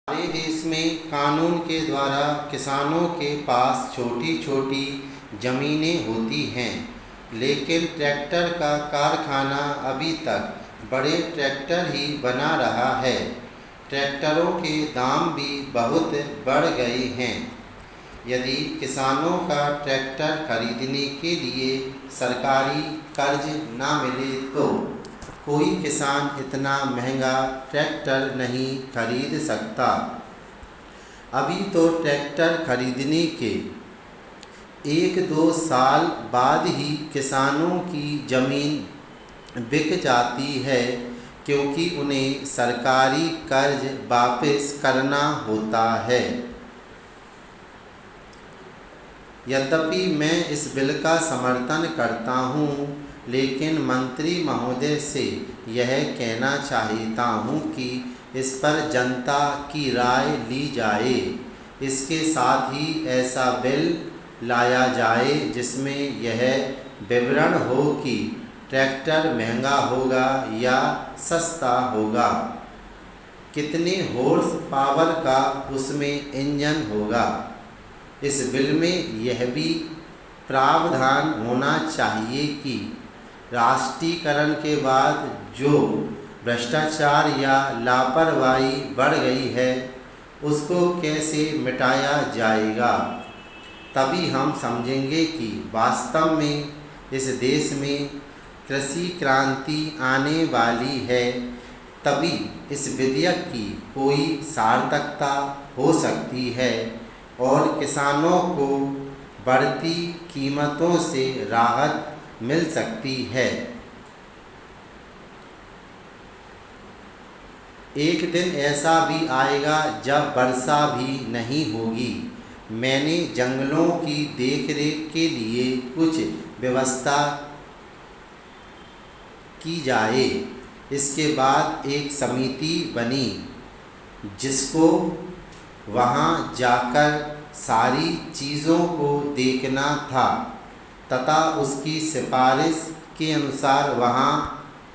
हमारे देश में कानून के द्वारा किसानों के पास छोटी छोटी ज़मीनें होती हैं, लेकिन ट्रैक्टर का कारखाना अभी तक बड़े ट्रैक्टर ही बना रहा है। ट्रैक्टरों के दाम भी बहुत बढ़ गए हैं। यदि किसानों का ट्रैक्टर खरीदने के लिए सरकारी कर्ज ना मिले तो कोई किसान इतना महंगा ट्रैक्टर नहीं खरीद सकता। अभी तो ट्रैक्टर खरीदने के 1-2 साल बाद ही किसानों की ज़मीन बिक जाती है, क्योंकि उन्हें सरकारी कर्ज वापस करना होता है। यद्यपि मैं इस बिल का समर्थन करता हूँ, लेकिन मंत्री महोदय से यह कहना चाहता हूँ कि इस पर जनता की राय ली जाए। इसके साथ ही ऐसा बिल लाया जाए जिसमें यह विवरण हो कि ट्रैक्टर महंगा होगा या सस्ता होगा, कितने हॉर्स पावर का उसमें इंजन होगा। इस बिल में यह भी प्रावधान होना चाहिए कि राष्ट्रीयकरण के बाद जो भ्रष्टाचार या लापरवाही बढ़ गई है उसको कैसे मिटाया जाएगा। तभी हम समझेंगे कि वास्तव में इस देश में कृषि क्रांति आने वाली है। तभी इस विधेयक की कोई सार्थकता हो सकती है और किसानों को बढ़ती कीमतों से राहत मिल सकती है। एक दिन ऐसा भी आएगा जब वर्षा भी नहीं होगी। मैंने जंगलों की देखरेख के लिए कुछ व्यवस्था की जाए। इसके बाद एक समिति बनी जिसको वहाँ जाकर सारी चीज़ों को देखना था तथा उसकी सिफारिश के अनुसार वहाँ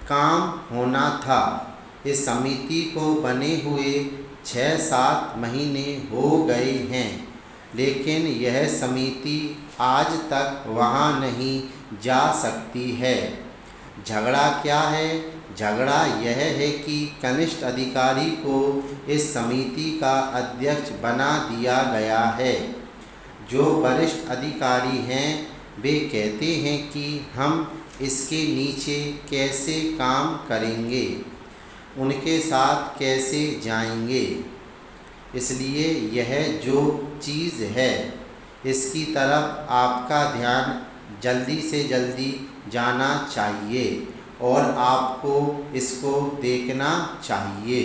काम होना था। इस समिति को बने हुए 6-7 महीने हो गए हैं, लेकिन यह समिति आज तक वहाँ नहीं जा सकती है। झगड़ा क्या है? झगड़ा यह है कि कनिष्ठ अधिकारी को इस समिति का अध्यक्ष बना दिया गया है। जो वरिष्ठ अधिकारी हैं वे कहते हैं कि हम इसके नीचे कैसे काम करेंगे, उनके साथ कैसे जाएंगे। इसलिए यह जो चीज़ है इसकी तरफ आपका ध्यान जल्दी से जल्दी जाना चाहिए और आपको इसको देखना चाहिए।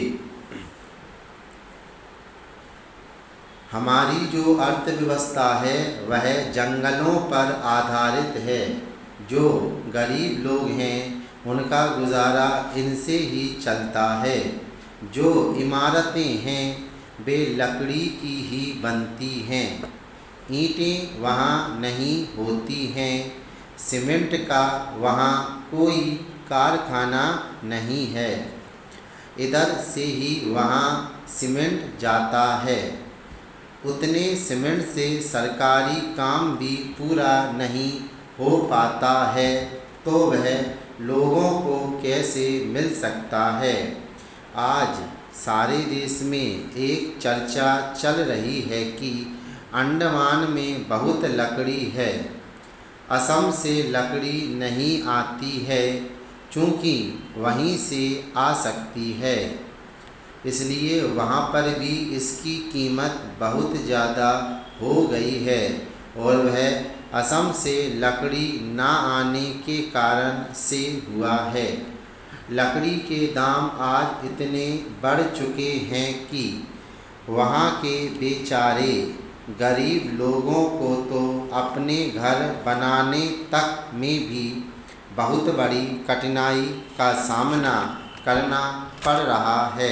हमारी जो अर्थव्यवस्था है वह जंगलों पर आधारित है। जो गरीब लोग हैं उनका गुजारा इनसे ही चलता है। जो इमारतें हैं वे लकड़ी की ही बनती हैं। ईंटें वहाँ नहीं होती हैं। सीमेंट का वहाँ कोई कारखाना नहीं है। इधर से ही वहाँ सीमेंट जाता है। उतने सीमेंट से सरकारी काम भी पूरा नहीं हो पाता है, तो वह लोगों को कैसे मिल सकता है। आज सारे देश में एक चर्चा चल रही है कि अंडमान में बहुत लकड़ी है। असम से लकड़ी नहीं आती है, चूँकि वहीं से आ सकती है, इसलिए वहाँ पर भी इसकी कीमत बहुत ज़्यादा हो गई है और वह असम से लकड़ी ना आने के कारण से हुआ है। लकड़ी के दाम आज इतने बढ़ चुके हैं कि वहाँ के बेचारे गरीब लोगों को तो अपने घर बनाने तक में भी बहुत बड़ी कठिनाई का सामना करना पड़ रहा है।